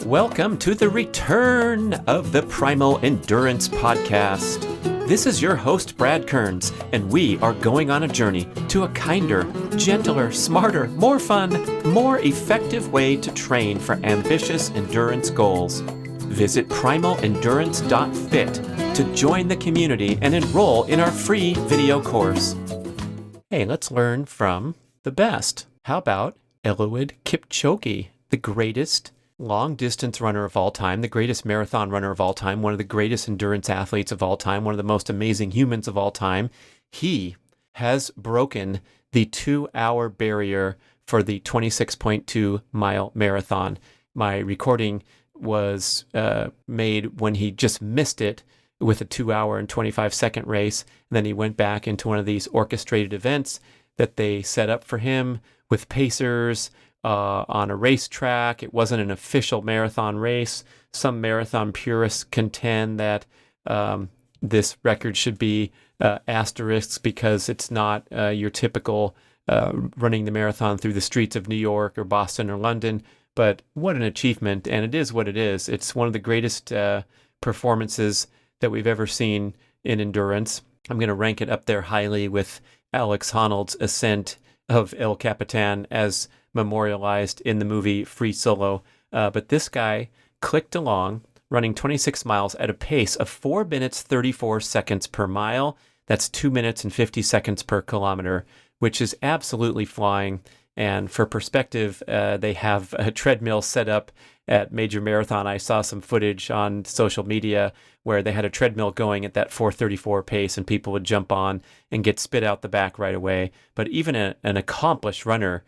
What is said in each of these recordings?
Welcome to the return of the Primal Endurance podcast. This is your host, Brad Kearns, and we are going on a journey to a kinder, gentler, smarter, more fun, more effective way to train for ambitious endurance goals. Visit primalendurance.fit to join the community and enroll in our free video course. Hey, let's learn from the best. How about Eliud Kipchoge, the greatest long-distance runner of all time, the greatest marathon runner of all time, one of the greatest endurance athletes of all time, one of the most amazing humans of all time. He has broken the 2-hour barrier for the 26.2-mile marathon. My recording was made when he just missed it with a 2-hour and 25-second race. And then he went back into one of these orchestrated events that they set up for him with pacers, on a racetrack. It wasn't an official marathon race. Some marathon purists contend that this record should be asterisks because it's not your typical running the marathon through the streets of New York or Boston or London. But what an achievement, and it is what it is. It's one of the greatest performances that we've ever seen in endurance. I'm going to rank it up there highly with Alex Honnold's ascent of El Capitan as memorialized in the movie Free Solo. But this guy clicked along, running 26 miles at a pace of 4 minutes 34 seconds per mile. That's 2 minutes and 50 seconds per kilometer, which is absolutely flying. And for perspective, they have a treadmill set up at Major Marathon. I saw some footage on social media where they had a treadmill going at that 4:34 pace, and people would jump on and get spit out the back right away. But even an accomplished runner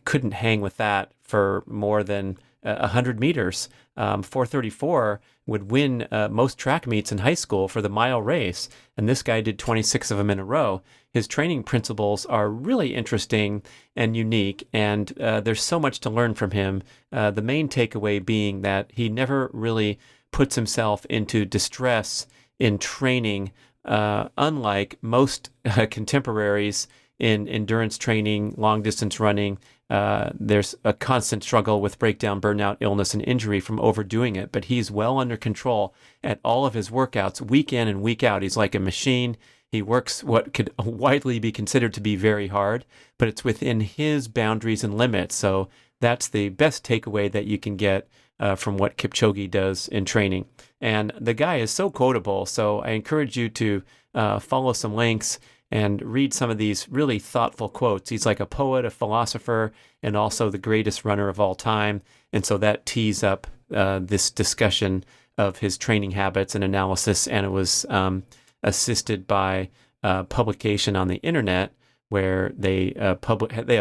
couldn't hang with that for more than 100 meters. 4:34 would win most track meets in high school for the mile race, and this guy did 26 of them in a row. His training principles are really interesting and unique, and there's so much to learn from him. The main takeaway being that he never really puts himself into distress in training, unlike most contemporaries in endurance training, long-distance running. There's a constant struggle with breakdown, burnout, illness, and injury from overdoing it, but he's well under control at all of his workouts, week in and week out. He's like a machine. He works what could widely be considered to be very hard, but it's within his boundaries and limits. So that's the best takeaway that you can get from what Kipchoge does in training. And the guy is so quotable, so I encourage you to follow some links and read some of these really thoughtful quotes. He's like a poet, a philosopher, and also the greatest runner of all time. And so that tees up this discussion of his training habits and analysis, and it was assisted by publication on the internet where they have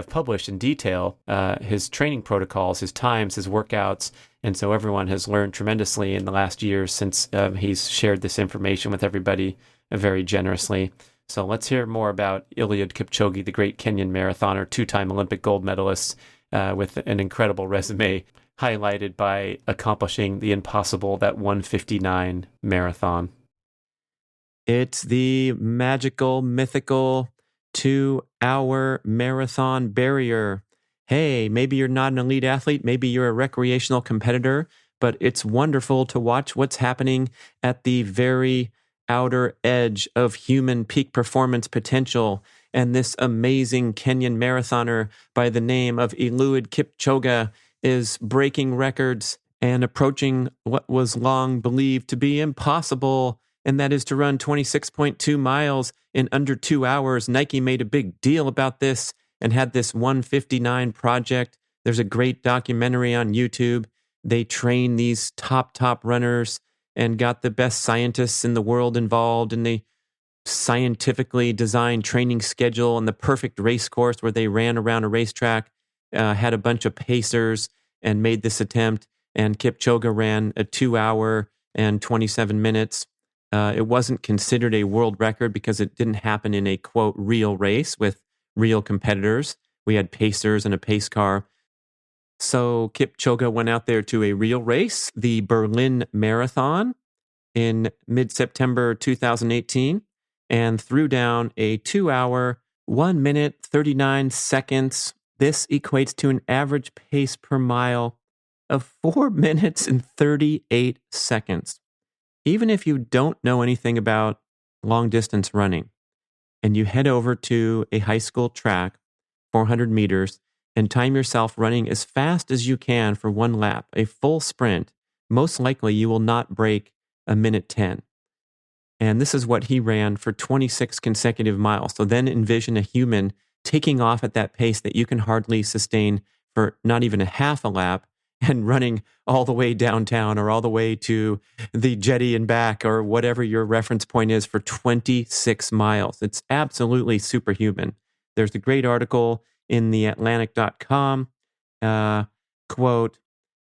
published in detail his training protocols, his times, his workouts, and so everyone has learned tremendously in the last years since he's shared this information with everybody very generously. So let's hear more about Eliud Kipchoge, the great Kenyan marathoner, 2-time Olympic gold medalist with an incredible resume highlighted by accomplishing the impossible, that 1:59 marathon. It's the magical, mythical 2-hour marathon barrier. Hey, maybe you're not an elite athlete, maybe you're a recreational competitor, but it's wonderful to watch what's happening at the very outer edge of human peak performance potential. And this amazing Kenyan marathoner by the name of Eliud Kipchoge is breaking records and approaching what was long believed to be impossible, and that is to run 26.2 miles in under 2 hours. Nike made a big deal about this and had this 1:59 project. There's a great documentary on YouTube. They train these top runners and got the best scientists in the world involved, and they scientifically designed training schedule and the perfect race course where they ran around a racetrack, had a bunch of pacers, and made this attempt. And Kipchoge ran a 2-hour and 27 minutes. It wasn't considered a world record because it didn't happen in a, quote, real race with real competitors. We had pacers and a pace car. So Kipchoge went out there to a real race, the Berlin Marathon, in mid-September 2018, and threw down a 2-hour, 1 minute, 39 seconds. This equates to an average pace per mile of 4 minutes and 38 seconds. Even if you don't know anything about long distance running and you head over to a high school track, 400 meters, and time yourself running as fast as you can for one lap, a full sprint, most likely you will not break a minute 10. And this is what he ran for 26 consecutive miles. So then envision a human taking off at that pace that you can hardly sustain for not even a half a lap and running all the way downtown or all the way to the jetty and back or whatever your reference point is for 26 miles. It's absolutely superhuman. There's a great article in theatlantic.com, quote,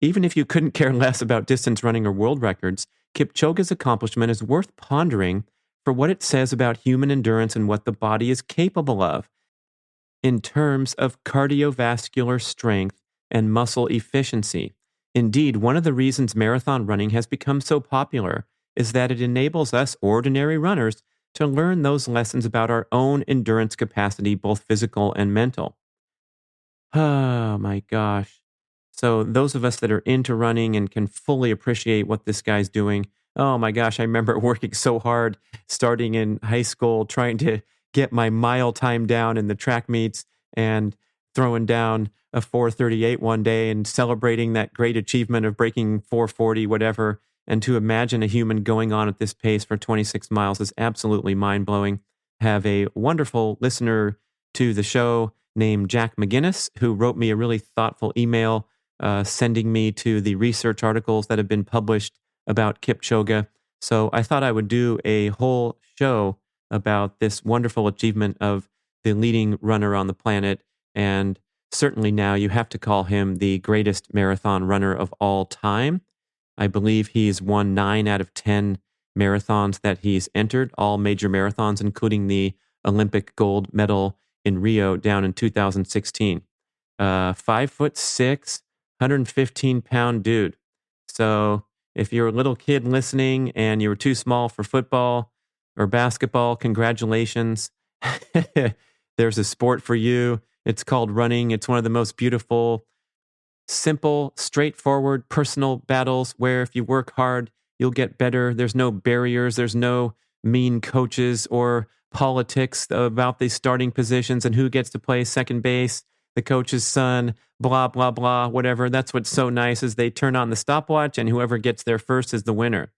even if you couldn't care less about distance running or world records, Kipchoge's accomplishment is worth pondering for what it says about human endurance and what the body is capable of in terms of cardiovascular strength and muscle efficiency. Indeed, one of the reasons marathon running has become so popular is that it enables us ordinary runners to learn those lessons about our own endurance capacity, both physical and mental. Oh my gosh. So those of us that are into running and can fully appreciate what this guy's doing, oh my gosh, I remember working so hard starting in high school, trying to get my mile time down in the track meets and throwing down a 4:38 one day and celebrating that great achievement of breaking 4:40, whatever. And to imagine a human going on at this pace for 26 miles is absolutely mind blowing. Have a wonderful listener to the show named Jack McGinnis, who wrote me a really thoughtful email sending me to the research articles that have been published about Kipchoge. So I thought I would do a whole show about this wonderful achievement of the leading runner on the planet. And certainly now you have to call him the greatest marathon runner of all time. I believe he's won 9 out of 10 marathons that he's entered, all major marathons, including the Olympic gold medal in Rio down in 2016. 5'6", 115-pound dude. So if you're a little kid listening and you were too small for football or basketball, congratulations. There's a sport for you. It's called running. It's one of the most beautiful, simple, straightforward, personal battles where if you work hard, you'll get better. There's no barriers. There's no mean coaches or politics about the starting positions and who gets to play second base, the coach's son, blah, blah, blah, whatever. That's what's so nice is they turn on the stopwatch and whoever gets there first is the winner.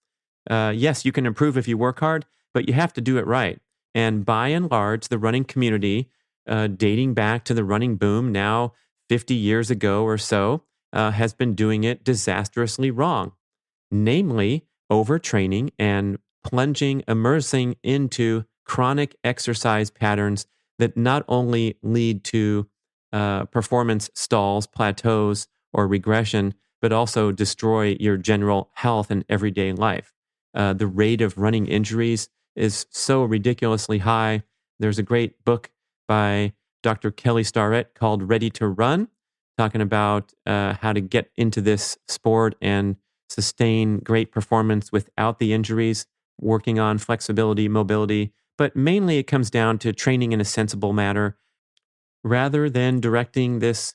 Yes, you can improve if you work hard, but you have to do it right. And by and large, the running community, dating back to the running boom now 50 years ago or so, has been doing it disastrously wrong. Namely, overtraining and immersing into chronic exercise patterns that not only lead to performance stalls, plateaus, or regression, but also destroy your general health and everyday life. The rate of running injuries is so ridiculously high. There's a great book by Dr. Kelly Starrett called Ready to Run, talking about how to get into this sport and sustain great performance without the injuries, working on flexibility, mobility. But mainly it comes down to training in a sensible manner rather than directing this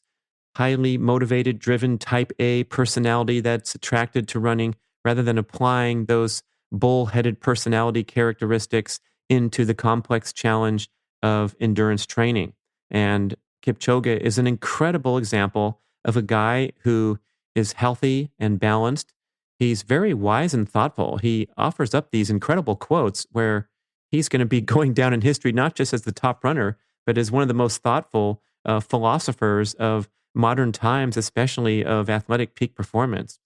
highly motivated, driven type A personality that's attracted to running, rather than applying those bull-headed personality characteristics into the complex challenge of endurance training. And Kipchoge is an incredible example of a guy who is healthy and balanced. He's very wise and thoughtful. He offers up these incredible quotes where he's going to be going down in history, not just as the top runner, but as one of the most thoughtful philosophers of modern times, especially of athletic peak performance.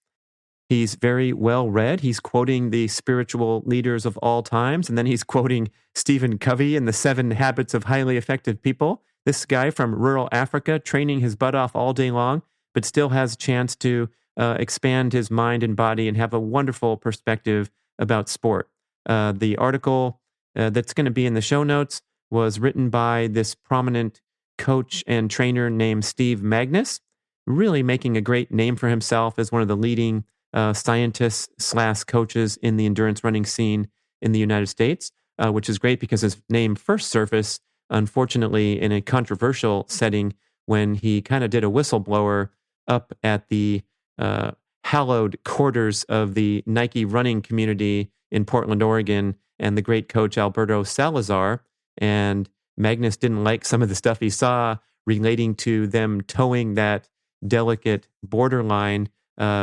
He's very well read. He's quoting the spiritual leaders of all times, and then he's quoting Stephen Covey in The 7 Habits of Highly Effective People. This guy from rural Africa, training his butt off all day long, but still has a chance to expand his mind and body and have a wonderful perspective about sport. The article that's going to be in the show notes was written by this prominent coach and trainer named Steve Magnus, really making a great name for himself as one of the leading scientists/coaches in the endurance running scene in the United States, which is great because his name first surfaced, unfortunately, in a controversial setting when he kind of did a whistleblower up at the uh, hallowed quarters of the Nike running community in Portland, Oregon, and the great coach Alberto Salazar. And Magnus didn't like some of the stuff he saw relating to them towing that delicate borderline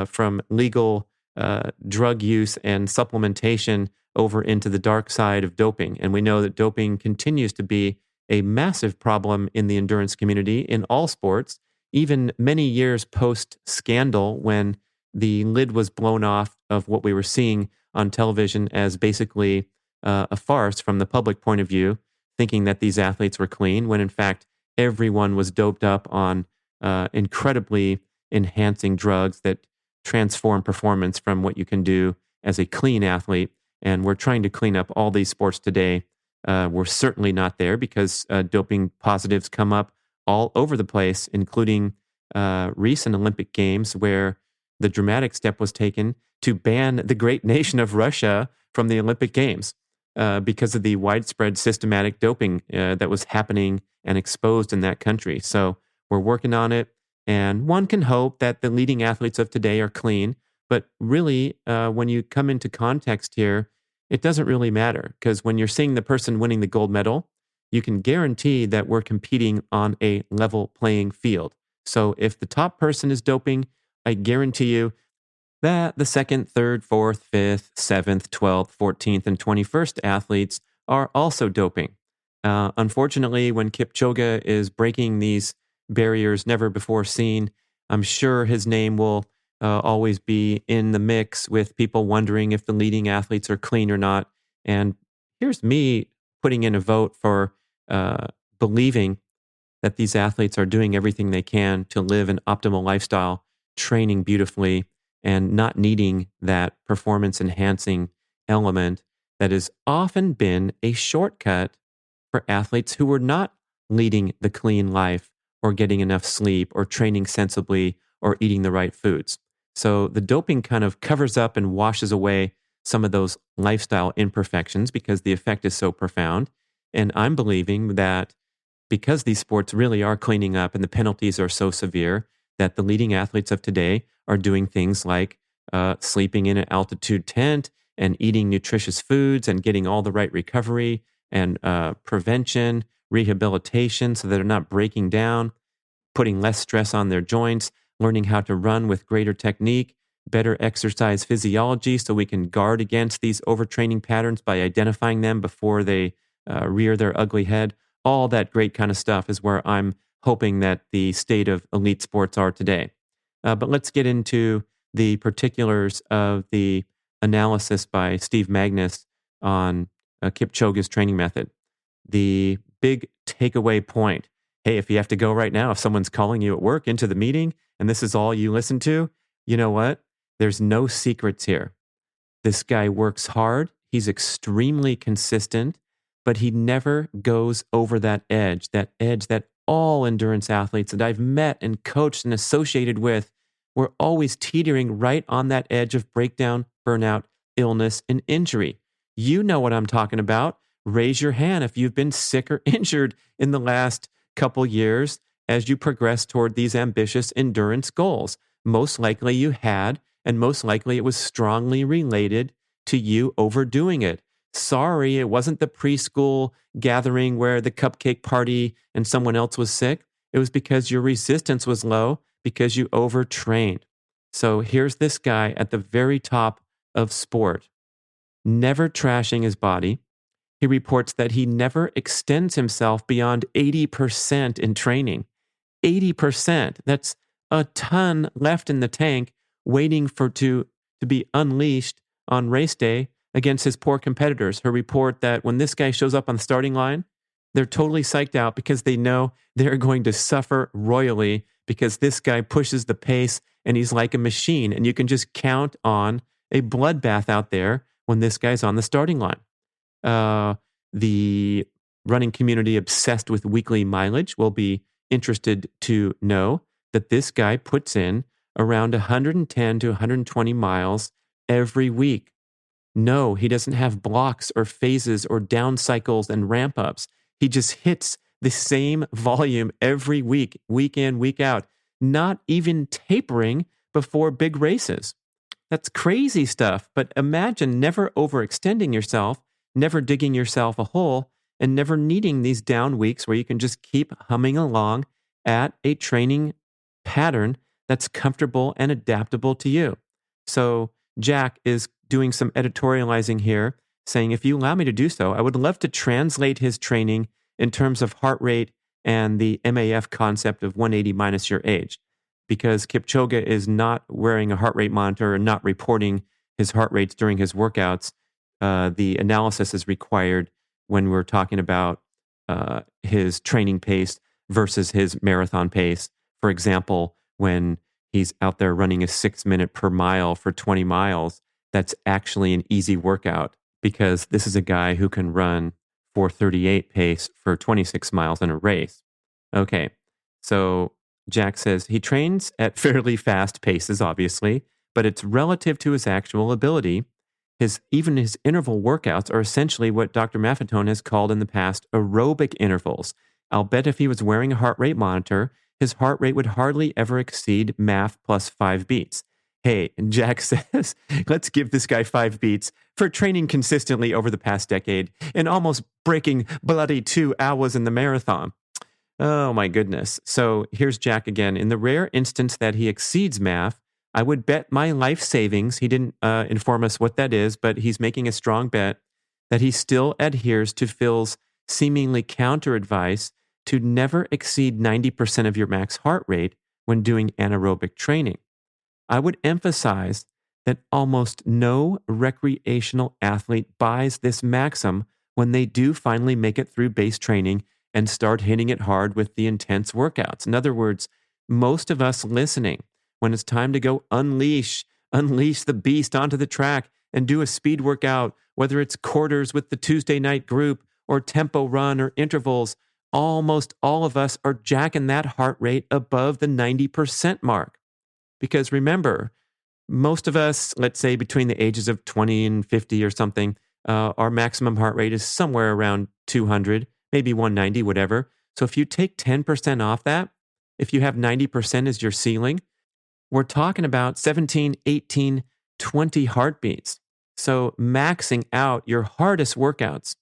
from legal drug use and supplementation over into the dark side of doping. And we know that doping continues to be a massive problem in the endurance community in all sports, even many years post scandal when the lid was blown off of what we were seeing on television as basically a farce from the public point of view, thinking that these athletes were clean, when in fact everyone was doped up on incredibly enhancing drugs that transform performance from what you can do as a clean athlete. And we're trying to clean up all these sports today. We're certainly not there because doping positives come up all over the place, including recent Olympic Games where the dramatic step was taken to ban the great nation of Russia from the Olympic Games because of the widespread systematic doping that was happening and exposed in that country. So we're working on it, and one can hope that the leading athletes of today are clean. But really, when you come into context here, it doesn't really matter, because when you're seeing the person winning the gold medal, you can guarantee that we're competing on a level playing field. So if the top person is doping, I guarantee you that the second, third, fourth, fifth, seventh, 12th, 14th, and 21st athletes are also doping. Unfortunately, when Kipchoge is breaking these barriers never before seen, I'm sure his name will always be in the mix with people wondering if the leading athletes are clean or not. And here's me putting in a vote for believing that these athletes are doing everything they can to live an optimal lifestyle, training beautifully, and not needing that performance enhancing element that has often been a shortcut for athletes who were not leading the clean life or getting enough sleep or training sensibly or eating the right foods. So the doping kind of covers up and washes away some of those lifestyle imperfections because the effect is so profound. And I'm believing that because these sports really are cleaning up and the penalties are so severe, that the leading athletes of today are doing things like sleeping in an altitude tent and eating nutritious foods and getting all the right recovery and prevention, rehabilitation so that they're not breaking down, putting less stress on their joints, learning how to run with greater technique, better exercise physiology so we can guard against these overtraining patterns by identifying them before they rear their ugly head. All that great kind of stuff is where I'm hoping that the state of elite sports are today. But let's get into the particulars of the analysis by Steve Magnus on Kipchoge's training method. The big takeaway point: hey, if you have to go right now, if someone's calling you at work into the meeting and this is all you listen to, you know what? There's no secrets here. This guy works hard. He's extremely consistent, but he never goes over that edge that all endurance athletes that I've met and coached and associated with were always teetering right on that edge of breakdown, burnout, illness, and injury. You know what I'm talking about. Raise your hand if you've been sick or injured in the last couple years as you progress toward these ambitious endurance goals. Most likely you had, and most likely it was strongly related to you overdoing it. Sorry, it wasn't the preschool gathering where the cupcake party and someone else was sick. It was because your resistance was low because you overtrained. So here's this guy at the very top of sport, never trashing his body. He reports that he never extends himself beyond 80% in training. 80%. That's a ton left in the tank waiting to be unleashed on race day against his poor competitors, who report that when this guy shows up on the starting line, they're totally psyched out because they know they're going to suffer royally because this guy pushes the pace and he's like a machine. And you can just count on a bloodbath out there when this guy's on the starting line. The running community obsessed with weekly mileage will be interested to know that this guy puts in around 110 to 120 miles every week. No, he doesn't have blocks or phases or down cycles and ramp ups. He just hits the same volume every week, week in, week out, not even tapering before big races. That's crazy stuff. But imagine never overextending yourself, never digging yourself a hole, and never needing these down weeks where you can just keep humming along at a training pattern that's comfortable and adaptable to you. So Jack is doing some editorializing here, saying, if you allow me to do so, I would love to translate his training in terms of heart rate and the MAF concept of 180 minus your age. Because Kipchoge is not wearing a heart rate monitor and not reporting his heart rates during his workouts. The analysis is required when we're talking about his training pace versus his marathon pace. For example, when he's out there running a 6 minute per mile for 20 miles, that's actually an easy workout because this is a guy who can run 4:38 pace for 26 miles in a race. Okay, so Jack says he trains at fairly fast paces, obviously, but it's relative to his actual ability. Even his interval workouts are essentially what Dr. Maffetone has called in the past aerobic intervals. I'll bet if he was wearing a heart rate monitor, his heart rate would hardly ever exceed MAF plus 5 beats. Hey, Jack says, let's give this guy 5 beats for training consistently over the past decade and almost breaking bloody 2 hours in the marathon. Oh my goodness. So here's Jack again. In the rare instance that he exceeds MAF, I would bet my life savings, he didn't inform us what that is, but he's making a strong bet that he still adheres to Phil's seemingly counter advice to never exceed 90% of your max heart rate when doing anaerobic training. I would emphasize that almost no recreational athlete buys this maxim when they do finally make it through base training and start hitting it hard with the intense workouts. In other words, most of us listening, when it's time to go unleash the beast onto the track and do a speed workout, whether it's quarters with the Tuesday night group or tempo run or intervals, almost all of us are jacking that heart rate above the 90% mark. Because remember, most of us, let's say between the ages of 20 and 50 or something, our maximum heart rate is somewhere around 200, maybe 190, whatever. So if you take 10% off that, if you have 90% as your ceiling, we're talking about 17, 18, 20 heartbeats. So maxing out your hardest workouts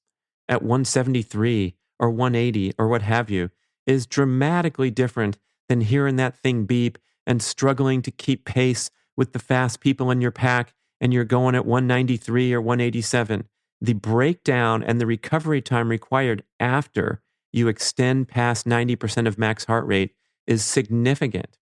at 173 or 180 or what have you is dramatically different than hearing that thing beep and struggling to keep pace with the fast people in your pack and you're going at 193 or 187. The breakdown and the recovery time required after you extend past 90% of max heart rate is significant.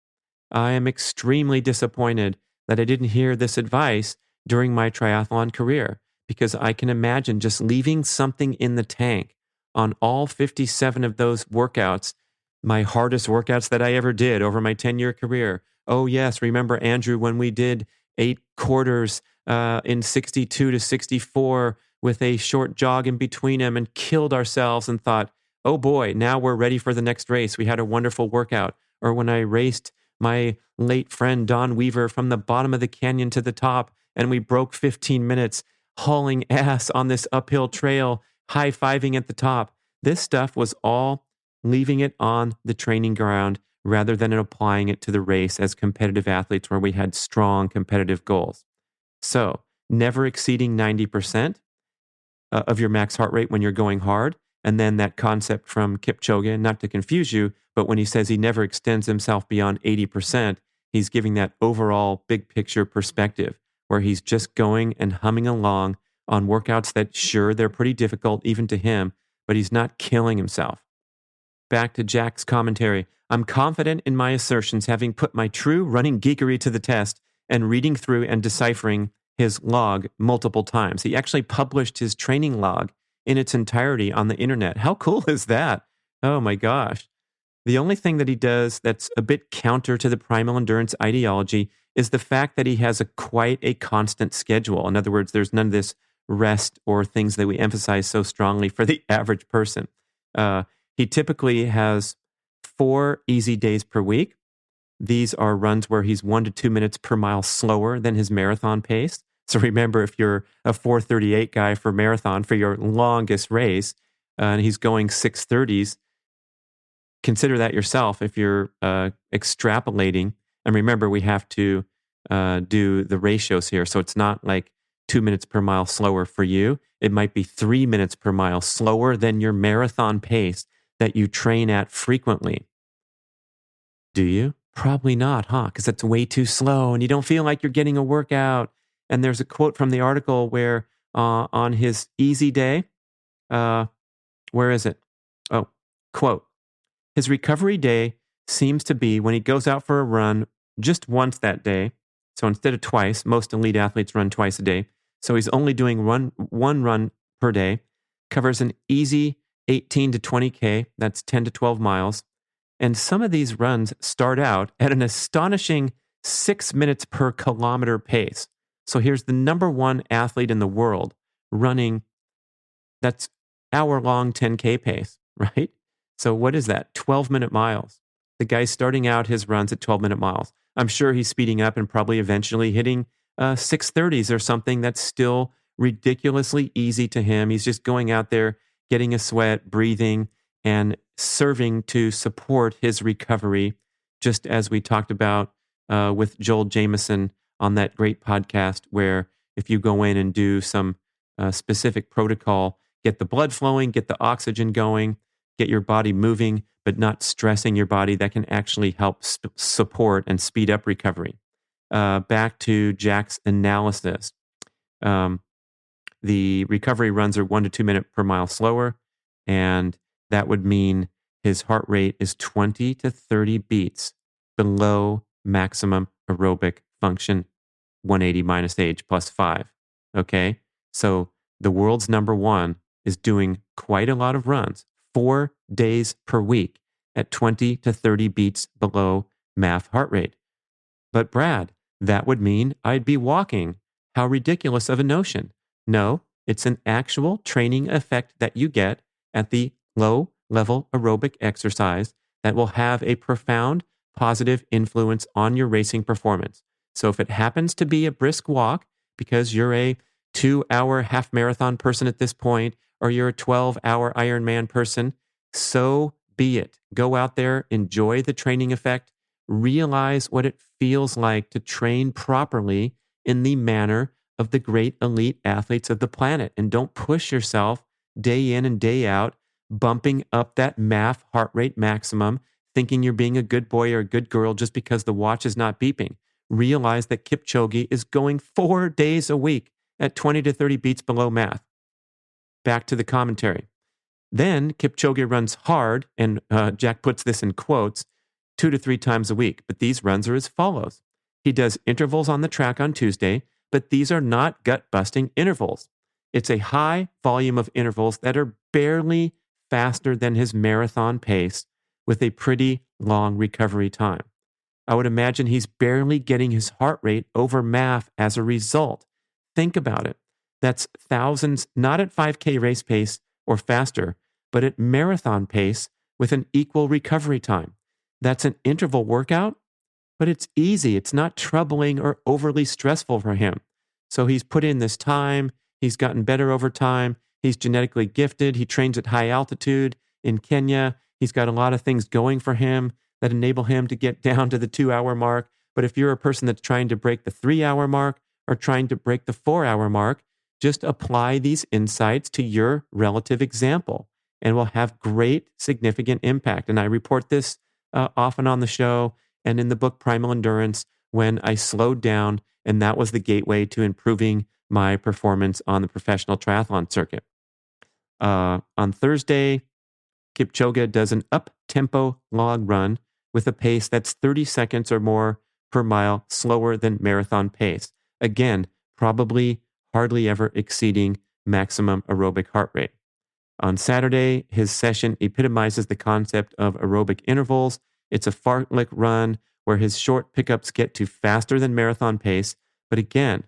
I am extremely disappointed that I didn't hear this advice during my triathlon career because I can imagine just leaving something in the tank on all 57 of those workouts, my hardest workouts that I ever did over my 10-year career. Oh, yes, remember, Andrew, when we did 8 quarters in 62 to 64 with a short jog in between them and killed ourselves and thought, oh boy, now we're ready for the next race. We had a wonderful workout. Or when I raced my late friend Don Weaver from the bottom of the canyon to the top, and we broke 15 minutes hauling ass on this uphill trail, high-fiving at the top. This stuff was all leaving it on the training ground rather than applying it to the race as competitive athletes where we had strong competitive goals. So never exceeding 90% of your max heart rate when you're going hard. And then that concept from Kipchoge, not to confuse you, but when he says he never extends himself beyond 80%, he's giving that overall big picture perspective where he's just going and humming along on workouts that, sure, they're pretty difficult even to him, but he's not killing himself. Back to Jack's commentary. I'm confident in my assertions, having put my true running geekery to the test and reading through and deciphering his log multiple times. He actually published his training log in its entirety on the internet. How cool is that? Oh my gosh. The only thing that he does that's a bit counter to the primal endurance ideology is the fact that he has quite a constant schedule. In other words, there's none of this rest or things that we emphasize so strongly for the average person. He typically has 4 easy days per week. These are runs where he's 1 to 2 minutes per mile slower than his marathon pace. So remember, if you're a 4:38 guy for marathon for your longest race, and he's going 6:30s, consider that yourself if you're extrapolating. And remember, we have to do the ratios here. So it's not like 2 minutes per mile slower for you. It might be 3 minutes per mile slower than your marathon pace that you train at frequently. Do you? Probably not, huh? Because that's way too slow and you don't feel like you're getting a workout. And there's a quote from the article where on his easy day, uh, where is it? Oh, quote, his recovery day seems to be when he goes out for a run just once that day. So instead of twice, most elite athletes run twice a day. So he's only doing one run per day, covers an easy 18 to 20K, that's 10 to 12 miles. And some of these runs start out at an astonishing 6 minutes per kilometer pace. So here's the number one athlete in the world running that's hour-long 10K pace, right? So what is that? 12-minute miles. The guy's starting out his runs at 12-minute miles. I'm sure he's speeding up and probably eventually hitting 6:30s or something that's still ridiculously easy to him. He's just going out there, getting a sweat, breathing, and serving to support his recovery, just as we talked about with Joel Jameson on that great podcast, where if you go in and do some specific protocol, get the blood flowing, get the oxygen going, get your body moving, but not stressing your body, that can actually help support and speed up recovery. Back to Jack's analysis. The recovery runs are 1 to 2 minutes per mile slower, and that would mean his heart rate is 20 to 30 beats below maximum aerobic function, 180 minus age plus 5. Okay? So the world's number one is doing quite a lot of runs, 4 days per week at 20 to 30 beats below MAF heart rate. But Brad, that would mean I'd be walking. How ridiculous of a notion. No, it's an actual training effect that you get at the low level aerobic exercise that will have a profound positive influence on your racing performance. So if it happens to be a brisk walk because you're a 2-hour half marathon person at this point, or you're a 12-hour Ironman person, so be it. Go out there, enjoy the training effect, realize what it feels like to train properly in the manner of the great elite athletes of the planet. And don't push yourself day in and day out, bumping up that MAF heart rate maximum, thinking you're being a good boy or a good girl just because the watch is not beeping. Realize that Kipchoge is going 4 days a week at 20 to 30 beats below MAF. Back to the commentary. Then Kipchoge runs hard, and Jack puts this in quotes, 2 to 3 times a week. But these runs are as follows. He does intervals on the track on Tuesday, but these are not gut-busting intervals. It's a high volume of intervals that are barely faster than his marathon pace with a pretty long recovery time. I would imagine he's barely getting his heart rate over MAF as a result. Think about it. That's thousands, not at 5K race pace or faster, but at marathon pace with an equal recovery time. That's an interval workout, but it's easy. It's not troubling or overly stressful for him. So he's put in this time. He's gotten better over time. He's genetically gifted. He trains at high altitude in Kenya. He's got a lot of things going for him that enable him to get down to the 2-hour mark. But if you're a person that's trying to break the 3-hour mark or trying to break the 4-hour mark, just apply these insights to your relative example and will have great, significant impact. And I report this often on the show and in the book Primal Endurance when I slowed down, and that was the gateway to improving my performance on the professional triathlon circuit. On Thursday, Kipchoge does an up-tempo log run with a pace that's 30 seconds or more per mile slower than marathon pace. Again, probably hardly ever exceeding maximum aerobic heart rate. On Saturday, his session epitomizes the concept of aerobic intervals. It's a fartlek run where his short pickups get to faster than marathon pace. But again,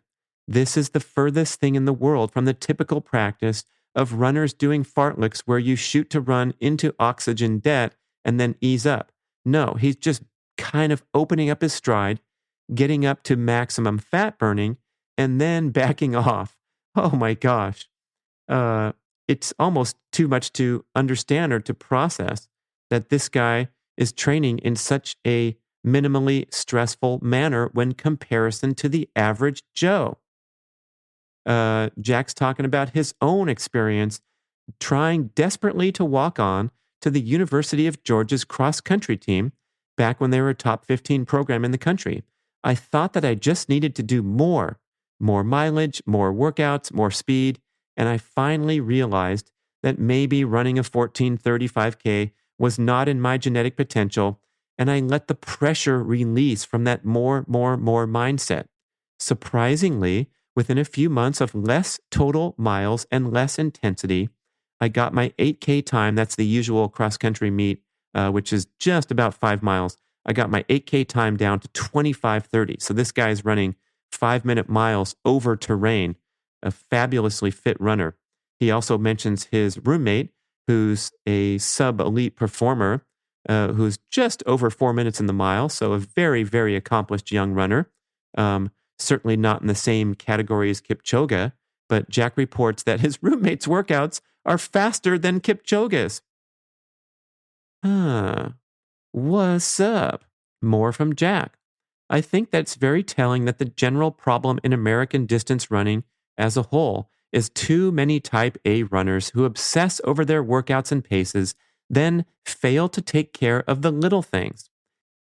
this is the furthest thing in the world from the typical practice of runners doing fartleks where you shoot to run into oxygen debt and then ease up. No, he's just kind of opening up his stride, getting up to maximum fat burning, and then backing off. Oh my gosh. It's almost too much to understand or to process that this guy is training in such a minimally stressful manner when comparison to the average Joe. Jack's talking about his own experience trying desperately to walk on to the University of Georgia's cross country team back when they were a top 15 program in the country. I thought that I just needed to do more mileage, more workouts, more speed. And I finally realized that maybe running a 1435K was not in my genetic potential. And I let the pressure release from that more mindset. Surprisingly, within a few months of less total miles and less intensity, I got my 8K time. That's the usual cross country meet, which is just about 5 miles. I got my 8K time down to 25:30. So this guy's running 5-minute miles over terrain, a fabulously fit runner. He also mentions his roommate, who's a sub-elite performer, who's just over 4 minutes in the mile. So a very, very accomplished young runner. Certainly not in the same category as Kipchoge, but Jack reports that his roommate's workouts are faster than Kipchoge's. What's up? More from Jack. I think that's very telling that the general problem in American distance running as a whole is too many type A runners who obsess over their workouts and paces, then fail to take care of the little things.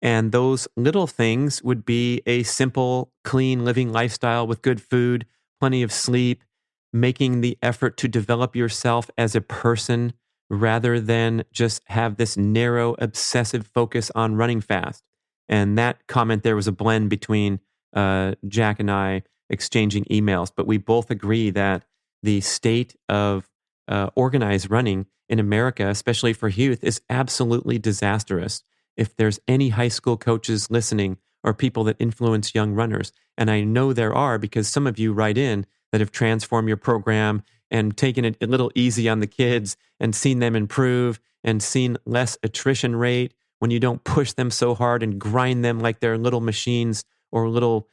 And those little things would be a simple, clean living lifestyle with good food, plenty of sleep, making the effort to develop yourself as a person rather than just have this narrow, obsessive focus on running fast. And that comment there was a blend between Jack and I exchanging emails, but we both agree that the state of organized running in America, especially for youth, is absolutely disastrous. If there's any high school coaches listening or people that influence young runners, and I know there are because some of you write in that have transformed your program and taken it a little easy on the kids and seen them improve and seen less attrition rate when you don't push them so hard and grind them like they're little machines or little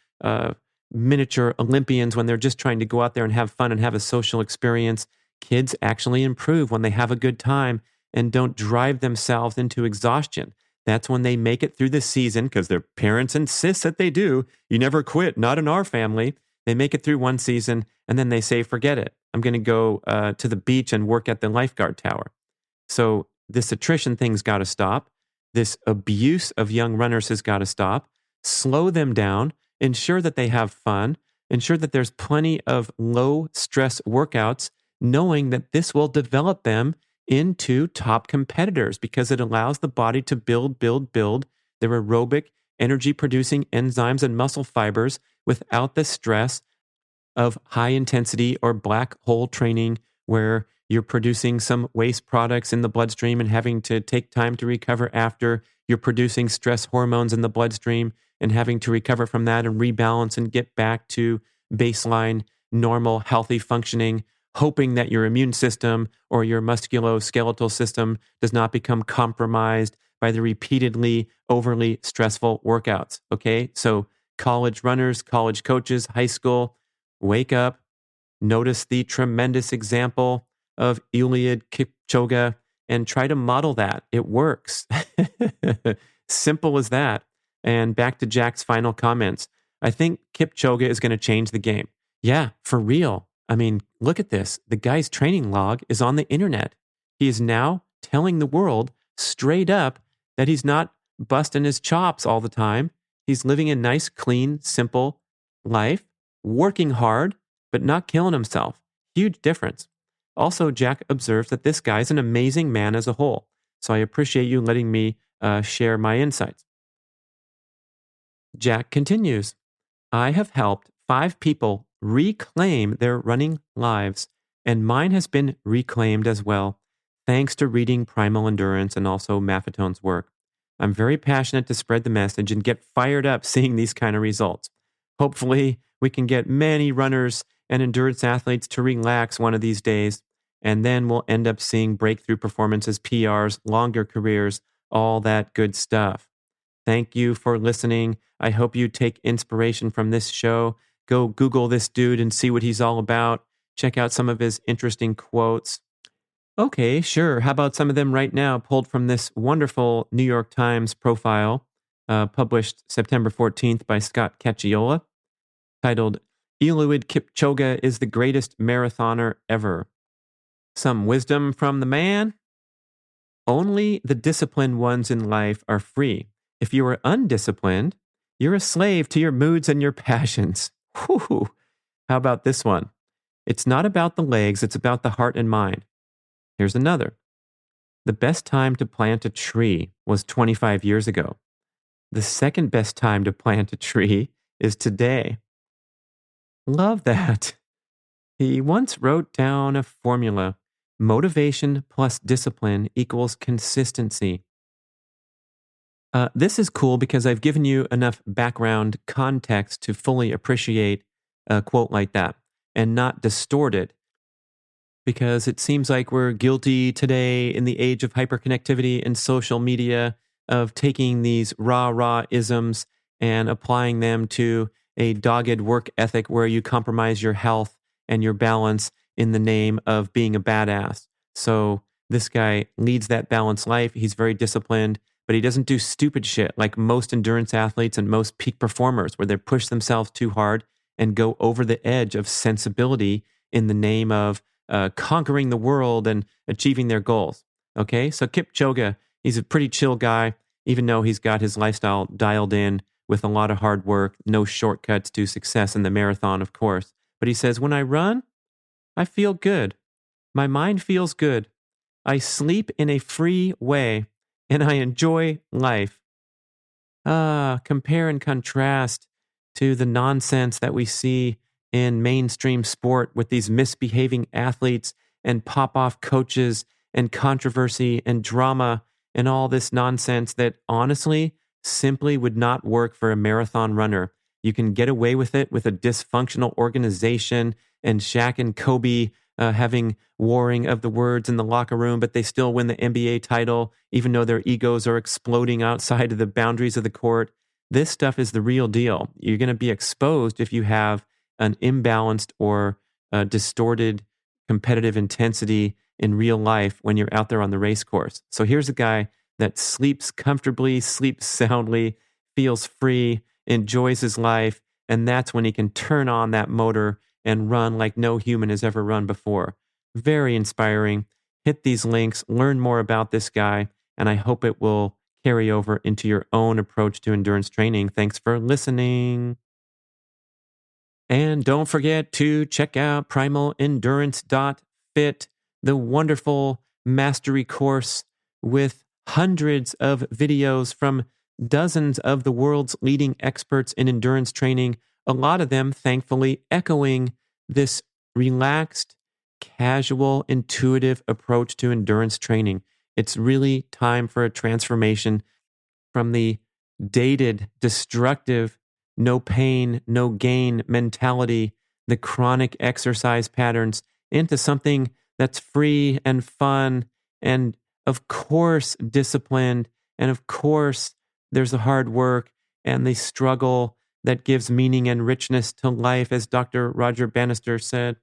miniature Olympians when they're just trying to go out there and have fun and have a social experience. Kids actually improve when they have a good time and don't drive themselves into exhaustion. That's when they make it through the season because their parents insist that they do. You never quit, not in our family. They make it through one season and then they say, forget it. I'm going to go to the beach and work at the lifeguard tower. So this attrition thing's got to stop. This abuse of young runners has got to stop. Slow them down. Ensure that they have fun. Ensure that there's plenty of low stress workouts, knowing that this will develop them into top competitors because it allows the body to build their aerobic energy producing enzymes and muscle fibers without the stress of high intensity or black hole training where you're producing some waste products in the bloodstream and having to take time to recover after. You're producing stress hormones in the bloodstream and having to recover from that and rebalance and get back to baseline, normal, healthy functioning, hoping that your immune system or your musculoskeletal system does not become compromised by the repeatedly overly stressful workouts. Okay, so college runners, college coaches, high school, wake up, notice the tremendous example of Eliud Kipchoge and try to model that. It works. Simple as that. And back to Jack's final comments. I think Kipchoge is going to change the game. Yeah, for real. I mean, look at this. The guy's training log is on the internet. He is now telling the world straight up that he's not busting his chops all the time. He's living a nice, clean, simple life, working hard, but not killing himself. Huge difference. Also, Jack observes that this guy's an amazing man as a whole. So I appreciate you letting me share my insights. Jack continues, I have helped 5 people reclaim their running lives, and mine has been reclaimed as well, thanks to reading Primal Endurance and also Maffetone's work. I'm very passionate to spread the message and get fired up seeing these kind of results. Hopefully, we can get many runners and endurance athletes to relax one of these days, and then we'll end up seeing breakthrough performances, PRs, longer careers, all that good stuff. Thank you for listening. I hope you take inspiration from this show. Go Google this dude and see what he's all about. Check out some of his interesting quotes. Okay, sure. How about some of them right now pulled from this wonderful New York Times profile? published September 14th by Scott Cacchiola, titled Eliud Kipchoge is the greatest marathoner ever. Some wisdom from the man. Only the disciplined ones in life are free. If you are undisciplined, you're a slave to your moods and your passions. Whew. How about this one? It's not about the legs, it's about the heart and mind. Here's another. The best time to plant a tree was 25 years ago. The second best time to plant a tree is today. Love that. He once wrote down a formula. Motivation plus discipline equals consistency. This is cool because I've given you enough background context to fully appreciate a quote like that and not distort it, because it seems like we're guilty today in the age of hyperconnectivity and social media of taking these rah-rah isms and applying them to a dogged work ethic where you compromise your health and your balance in the name of being a badass. So this guy leads that balanced life. He's very disciplined, but he doesn't do stupid shit like most endurance athletes and most peak performers where they push themselves too hard and go over the edge of sensibility in the name of conquering the world and achieving their goals. Okay, so Kipchoge, he's a pretty chill guy, even though he's got his lifestyle dialed in with a lot of hard work, no shortcuts to success in the marathon, of course. But he says, when I run, I feel good. My mind feels good. I sleep in a free way, and I enjoy life. Compare and contrast to the nonsense that we see in mainstream sport with these misbehaving athletes and pop-off coaches and controversy and drama and all this nonsense that honestly simply would not work for a marathon runner. You can get away with it with a dysfunctional organization and Shaq and Kobe having warring of the words in the locker room, but they still win the NBA title, even though their egos are exploding outside of the boundaries of the court. This stuff is the real deal. You're going to be exposed if you have an imbalanced or distorted competitive intensity in real life when you're out there on the race course. So here's a guy that sleeps comfortably, sleeps soundly, feels free, enjoys his life, and that's when he can turn on that motor and run like no human has ever run before. Very inspiring. Hit these links, learn more about this guy, and I hope it will carry over into your own approach to endurance training. Thanks for listening. And don't forget to check out primalendurance.fit, the wonderful mastery course with hundreds of videos from dozens of the world's leading experts in endurance training, a lot of them thankfully echoing this relaxed, casual, intuitive approach to endurance training. It's really time for a transformation from the dated, destructive, no pain, no gain mentality, the chronic exercise patterns, into something that's free and fun and, of course, disciplined. And, of course, there's the hard work and the struggle that gives meaning and richness to life, as Dr. Roger Bannister said,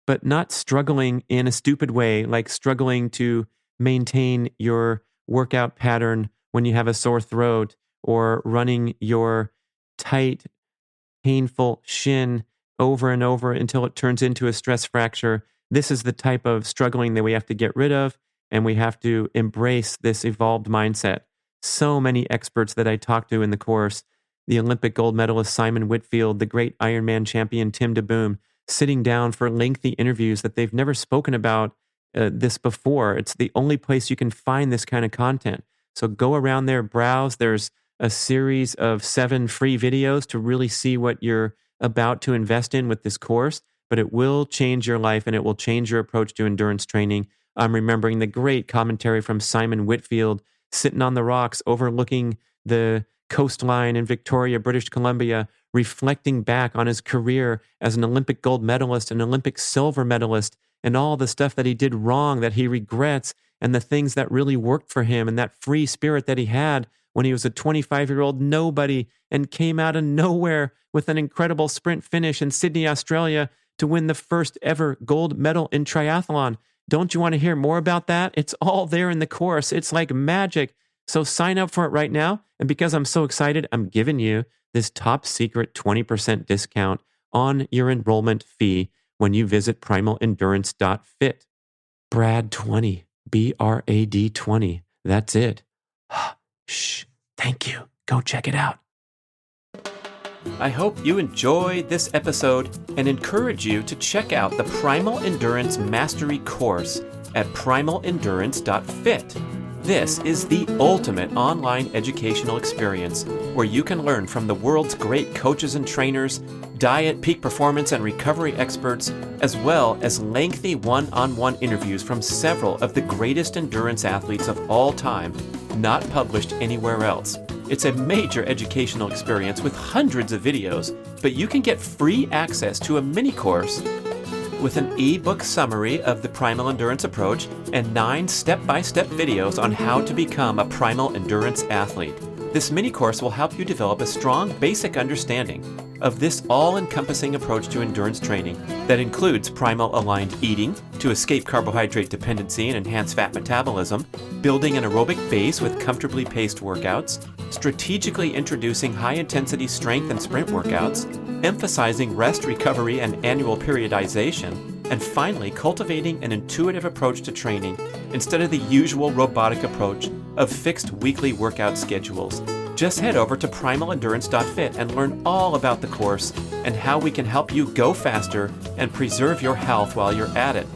but not struggling in a stupid way, like struggling to maintain your workout pattern when you have a sore throat or running your tight, painful shin over and over until it turns into a stress fracture. This is the type of struggling that we have to get rid of, and we have to embrace this evolved mindset. So many experts that I talked to in the course, the Olympic gold medalist Simon Whitfield, the great Ironman champion Tim DeBoom, sitting down for lengthy interviews that they've never spoken about this before. It's the only place you can find this kind of content. So go around there, browse. There's a series of 7 free videos to really see what you're about to invest in with this course, but it will change your life and it will change your approach to endurance training. I'm remembering the great commentary from Simon Whitfield sitting on the rocks overlooking the coastline in Victoria, British Columbia, reflecting back on his career as an Olympic gold medalist, an Olympic silver medalist, and all the stuff that he did wrong that he regrets, and the things that really worked for him, and that free spirit that he had when he was a 25-year-old nobody and came out of nowhere with an incredible sprint finish in Sydney, Australia to win the first ever gold medal in triathlon. Don't you want to hear more about that? It's all there in the course. It's like magic. So sign up for it right now. And because I'm so excited, I'm giving you this top secret 20% discount on your enrollment fee when you visit primalendurance.fit. Brad20, BRAD 20. That's it. Shh, thank you. Go check it out. I hope you enjoyed this episode and encourage you to check out the Primal Endurance Mastery course at primalendurance.fit. This is the ultimate online educational experience where you can learn from the world's great coaches and trainers, diet, peak performance, and recovery experts, as well as lengthy one-on-one interviews from several of the greatest endurance athletes of all time, not published anywhere else. It's a major educational experience with hundreds of videos, but you can get free access to a mini course with an ebook summary of the Primal Endurance approach and 9 step-by-step videos on how to become a Primal Endurance athlete. This mini course will help you develop a strong basic understanding of this all-encompassing approach to endurance training that includes primal-aligned eating to escape carbohydrate dependency and enhance fat metabolism, building an aerobic base with comfortably paced workouts, strategically introducing high-intensity strength and sprint workouts, emphasizing rest, recovery, and annual periodization, and finally, cultivating an intuitive approach to training instead of the usual robotic approach of fixed weekly workout schedules. Just head over to primalendurance.fit and learn all about the course and how we can help you go faster and preserve your health while you're at it.